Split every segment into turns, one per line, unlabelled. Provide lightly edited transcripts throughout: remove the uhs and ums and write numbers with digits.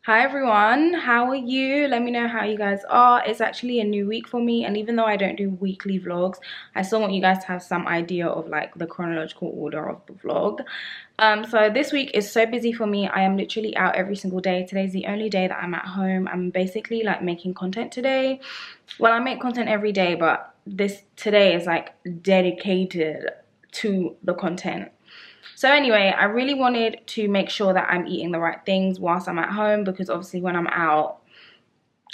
Hi everyone, how are you? Let me know how you guys are. It's actually a new week for me, and even though I don't do weekly vlogs, I still want you guys to have some idea of like the chronological order of the vlog. So this week is so busy for me. I am literally out every single day. Today's the only day that I'm at home. I'm basically like making content today. Well, I make content every day, but today is like dedicated to the content. So anyway, I really wanted to make sure that I'm eating the right things whilst I'm at home, because obviously when I'm out,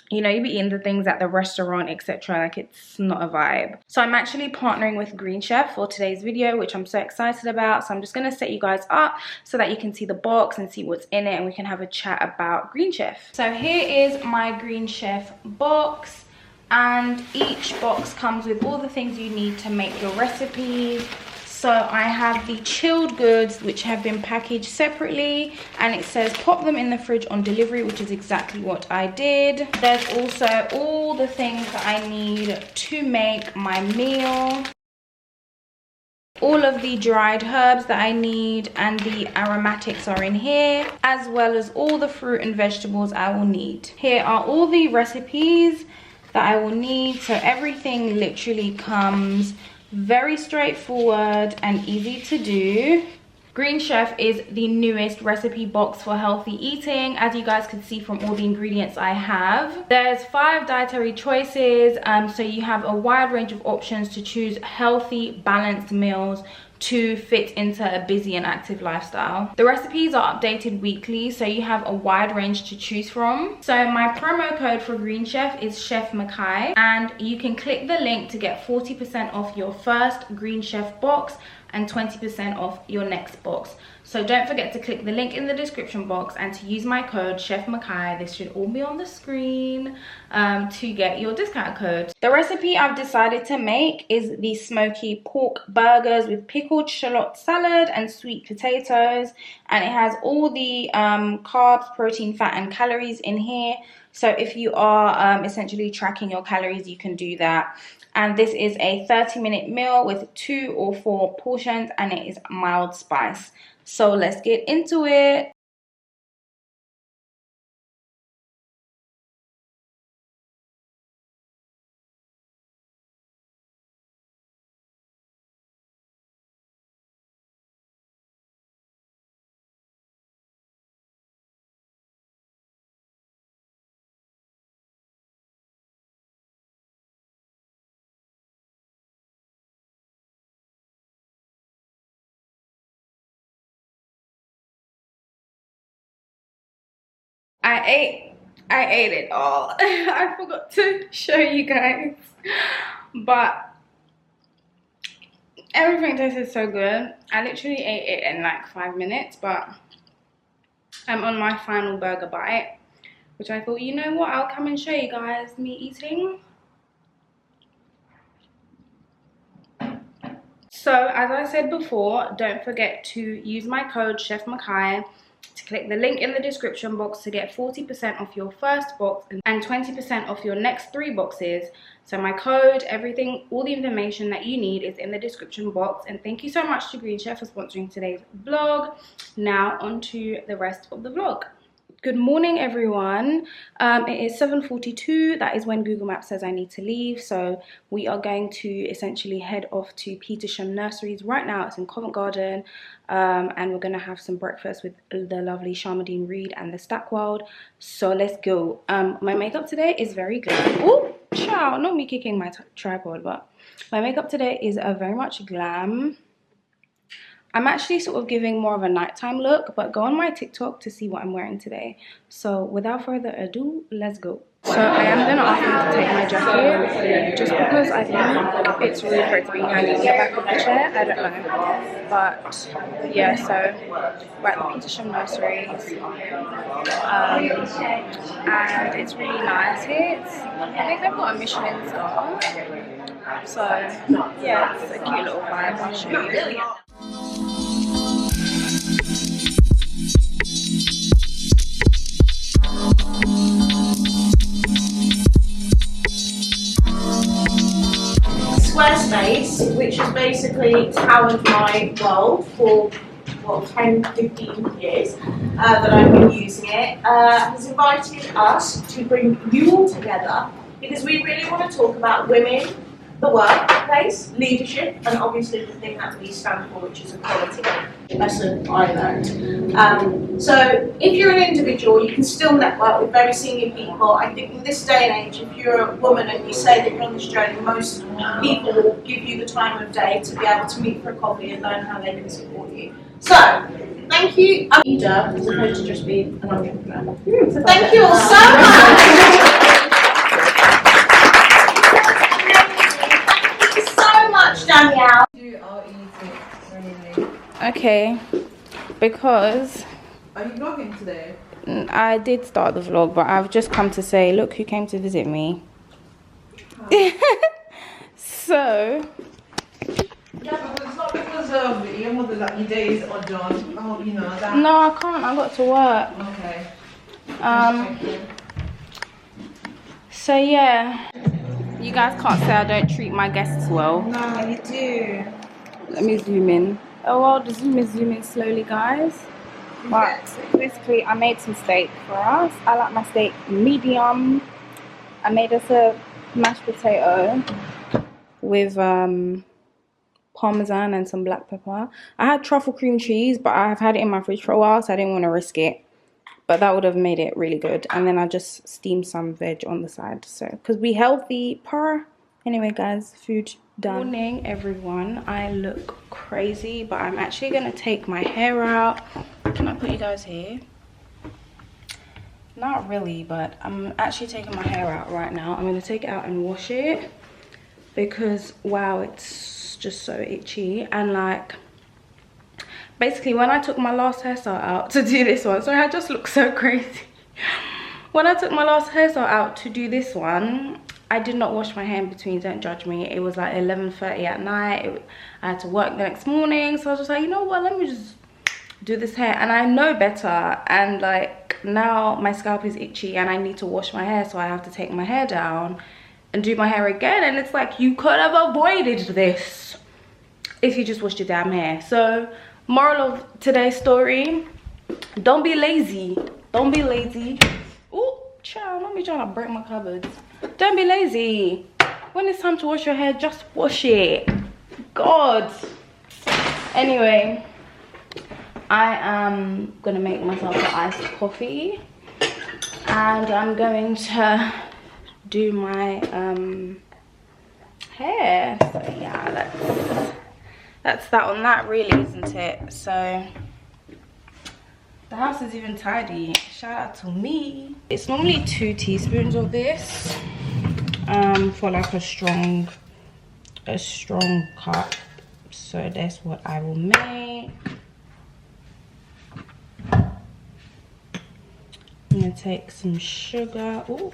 you know, you be eating the things at the restaurant, etc. Like, it's not a vibe. So I'm actually partnering with Green Chef for today's video, which I'm so excited about. So I'm just going to set you guys up so that you can see the box and see what's in it, and we can have a chat about Green Chef. So here is my Green Chef box, and each box comes with all the things you need to make your recipes. So I have the chilled goods, which have been packaged separately, and it says pop them in the fridge on delivery, which is exactly what I did. There's also all the things that I need to make my meal. All of the dried herbs that I need and the aromatics are in here, as well as all the fruit and vegetables I will need. Here are all the recipes that I will need. So everything literally comes very straightforward and easy to do. Green Chef is the newest recipe box for healthy eating, as you guys can see from all the ingredients I have. There's 5 dietary choices, so you have a wide range of options to choose healthy, balanced meals to fit into a busy and active lifestyle. The recipes are updated weekly, so you have a wide range to choose from. So my promo code for Green Chef is Chef Mackay, and you can click the link to get 40% off your first Green Chef box and 20% off your next box. So don't forget to click the link in the description box and to use my code Chef Mackay. This should all be on the screen to get your discount code. The recipe I've decided to make is the smoky pork burgers with pickled shallot salad and sweet potatoes, and it has all the carbs, protein, fat and calories in here. So if you are essentially tracking your calories, you can do that. And this is a 30-minute meal with 2 or 4 portions, and it is mild spice. So let's get into it. I ate it all. I forgot to show you guys, but everything tasted so good. I literally ate it in like 5 minutes, but I'm on my final burger bite, which I thought, you know what, I'll come and show you guys me eating. So as I said before, don't forget to use my code Chef Mackay, to click the link in the description box to get 40% off your first box and 20% off your next 3 boxes. So my code, everything, all the information that you need is in the description box. And thank you so much to Green Chef for sponsoring today's vlog. Now on to the rest of the vlog. Good morning everyone. It is 7:42. That is when Google Maps says I need to leave, so we are going to essentially head off to Petersham Nurseries. Right now it's in Covent Garden, and we're going to have some breakfast with the lovely Sharmadean Reed and the Stack World. So let's go. My makeup today is very glam. Oh ciao, not me kicking my tripod, but my makeup today is very much glam. I'm actually sort of giving more of a nighttime look, but go on my TikTok to see what I'm wearing today. So without further ado, let's go. So I am going to ask him to take my jacket, just because I think it's rude for it to be hanging in the back of the chair. I don't know. But yeah, so we're at the Petersham Nurseries. And it's really nice here. I think they've got a Michelin star. So yeah, it's a cute little vibe. I'll show you.
Squarespace, which has basically powered my world for what, 10, 15 years that I've been using it, has invited us to bring you all together because we really want to talk about women, the workplace, leadership, and obviously the thing that we stand for, which is equality. Lesson I learned. So if you're an individual, you can still network with very senior people. I think in this day and age, if you're a woman and you say that you're on this journey, most people will give you the time of day to be able to meet for a coffee and learn how they can support you. So, thank you. I'm a leader as opposed to just being an entrepreneur. So thank you all so much. Thank you so much, Danielle.
Okay, because
are you vlogging today?
I did start the vlog, but I've just come to say, look who came to visit me. So
yeah, but it's not because of your mother that your days are done. I hope you know that.
No, I can't. I got to work.
Okay.
So yeah, you guys can't say I don't treat my guests well.
No, you do.
Let me zoom in. Oh well, the zoom is zooming slowly, guys. But basically, I made some steak for us. I like my steak medium. I made us a mashed potato with parmesan and some black pepper. I had truffle cream cheese, but I've had it in my fridge for a while, so I didn't want to risk it. But that would have made it really good. And then I just steamed some veg on the side. So, because we healthy, per. Anyway, guys, food done. Morning, everyone. I look crazy, but I'm actually going to take my hair out. Can I put you guys here? Not really, but I'm actually taking my hair out right now. I'm going to take it out and wash it. Because, wow, it's just so itchy. And, like, basically, when I took my last hairstyle out to do this one, sorry, I just look so crazy. When I took my last hairstyle out to do this one, I did not wash my hair in between, don't judge me. It was like 11:30 at night. I had to work the next morning, so I was just like, you know what, let me just do this hair. And I know better, and like now my scalp is itchy and I need to wash my hair, so I have to take my hair down and do my hair again. And it's like, you could have avoided this if you just washed your damn hair. So moral of today's story, don't be lazy. Don't be lazy. Oh, child, don't be trying to break my cupboards. Don't be lazy. When it's time to wash your hair, just wash it. God. Anyway, I am gonna make myself an iced coffee, and I'm going to do my hair. So yeah, that's that on that, really, isn't it? So the house is even tidy. Shout out to me. It's normally 2 teaspoons of this for like a strong cup. So that's what I will make. I'm gonna take some sugar. Ooh.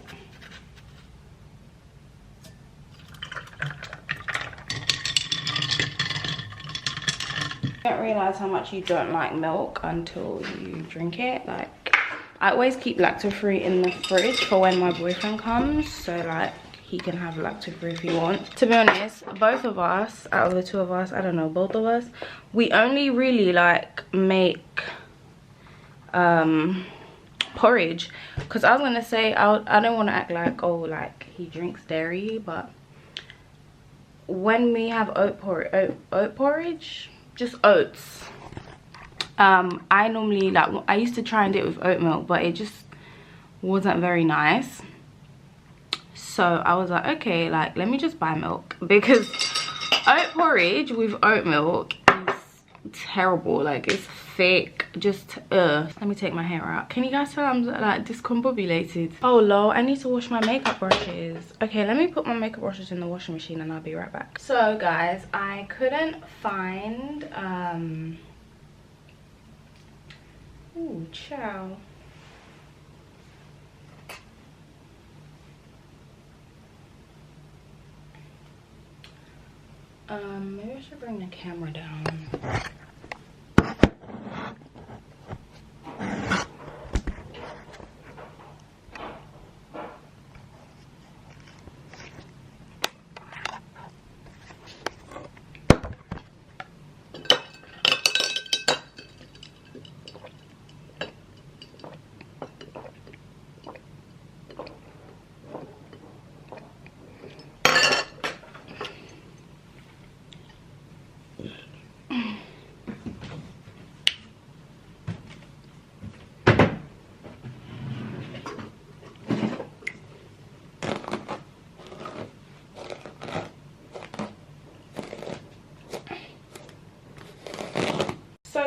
You don't realize how much you don't like milk until you drink it. Like, I always keep lactose-free in the fridge for when my boyfriend comes, so like he can have lactose-free if he wants. To be honest, both of us, out of the 2 of us, I don't know, both of us, we only really like make porridge. Because I was gonna say, I don't want to act like, oh, like he drinks dairy, but when we have oat porridge, just oats, I normally, like, I used to try and do it with oat milk, but it just wasn't very nice. So I was like, okay, like, let me just buy milk, because oat porridge with oat milk is terrible. Like, it's thick, just let me take my hair out. Can you guys tell I'm like discombobulated? Oh lol, I need to wash my makeup brushes. Okay, let me put my makeup brushes in the washing machine and I'll be right back. So guys, I couldn't find ooh, ciao. Maybe I should bring the camera down.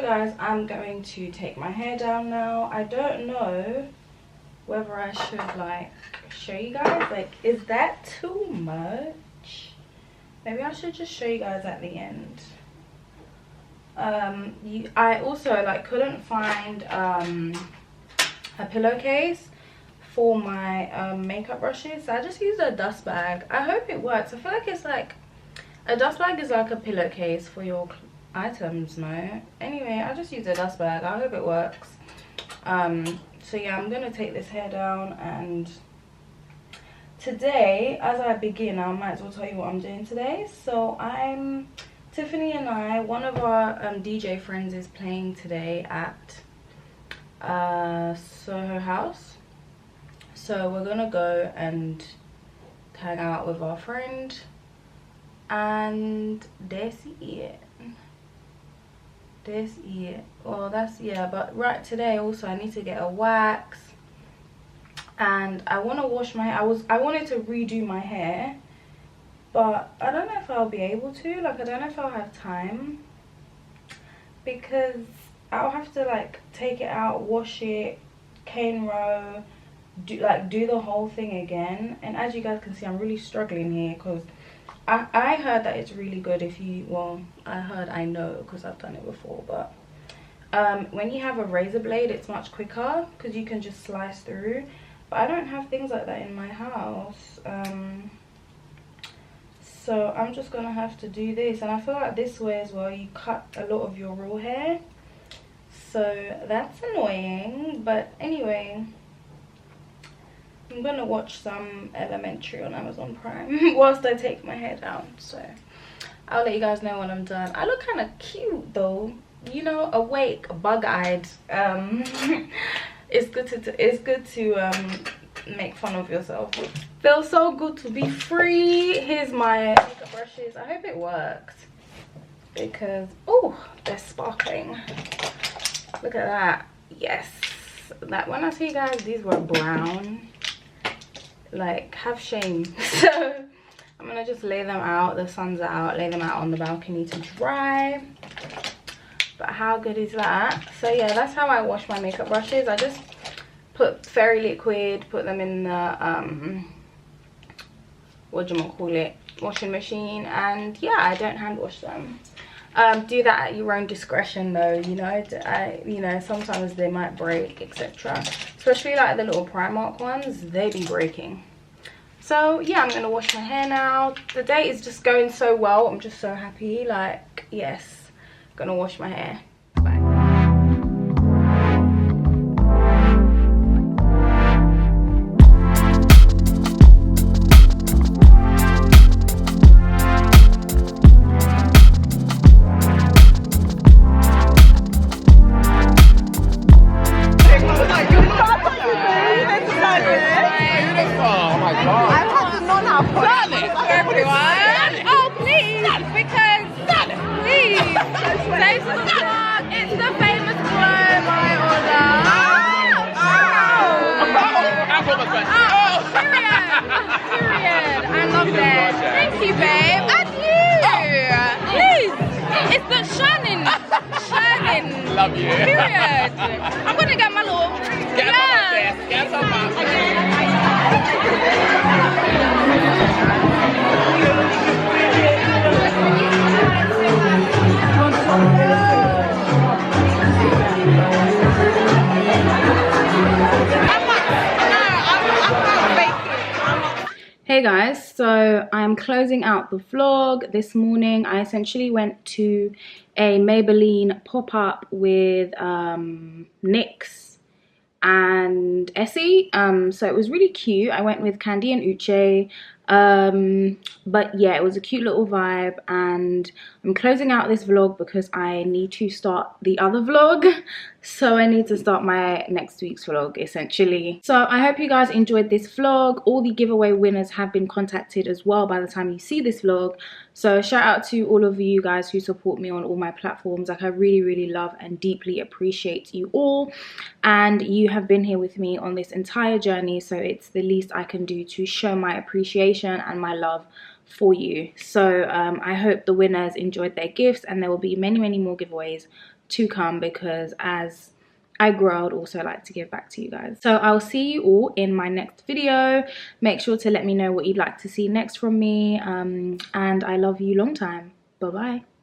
guys, I'm going to take my hair down now. I don't know whether I should like show you guys, like, is that too much? Maybe I should just show you guys at the end. I also like couldn't find a pillowcase for my makeup brushes, so I just used a dust bag. I hope it works. I feel like it's like a dust bag is like a pillowcase for your items, no? Anyway, I just used a dust bag. I hope it works. So yeah, I'm gonna take this hair down, and today, as I begin, I might as well tell you what I'm doing today. So Tiffany and I, one of our DJ friends is playing today at Soho House. So we're gonna go and hang out with our friend, and that's it. Well, that's, yeah, but right, today also I need to get a wax, and I want to wash my hair. I wanted to redo my hair, but I don't know if I'll be able to. Like, I don't know if I'll have time, because I'll have to like take it out, wash it, cane row, do the whole thing again. And as you guys can see, I'm really struggling here, because I heard that it's really good if you, well, I know because I've done it before, but when you have a razor blade, it's much quicker because you can just slice through. But I don't have things like that in my house, so I'm just gonna have to do this. And I feel like this way as well, you cut a lot of your raw hair, so that's annoying. But anyway, I'm gonna watch some Elementary on Amazon Prime whilst I take my hair down. So I'll let you guys know when I'm done. I look kind of cute though, you know, awake, bug-eyed. It's good to make fun of yourself. Feels so good to be free. Here's my makeup brushes. I hope it works, because oh, they're sparkling. Look at that. Yes, that when I see you guys, these were brown. Like, have shame. So I'm gonna just lay them out, the sun's out, lay them out on the balcony to dry. But how good is that? So yeah, that's how I wash my makeup brushes. I just put fairy liquid, put them in the washing machine, and yeah, I don't hand wash them. Do that at your own discretion though, you know. Sometimes they might break, etc. Especially like the little Primark ones, they be breaking. So yeah, I'm gonna wash my hair now. The day is just going so well. I'm just so happy. Like, yes, gonna wash my hair. Bye.
Love you.
Period. I'm gonna get my little.
Get some
Hey guys, so I'm closing out the vlog. This morning I essentially went to a Maybelline pop-up with NYX and Essie. So it was really cute. I went with Candy and Uche. But yeah, it was a cute little vibe, and I'm closing out this vlog because I need to start the other vlog. So I need to start my next week's vlog essentially. So I hope you guys enjoyed this vlog. All the giveaway winners have been contacted as well by the time you see this vlog. So shout out to all of you guys who support me on all my platforms. Like, I really love and deeply appreciate you all, and you have been here with me on this entire journey, so it's the least I can do to show my appreciation and my love for you. So I hope the winners enjoyed their gifts, and there will be many more giveaways to come, because as I grow, I'd also like to give back to you guys. So I'll see you all in my next video. Make sure to let me know what you'd like to see next from me, and I love you long time. Bye bye.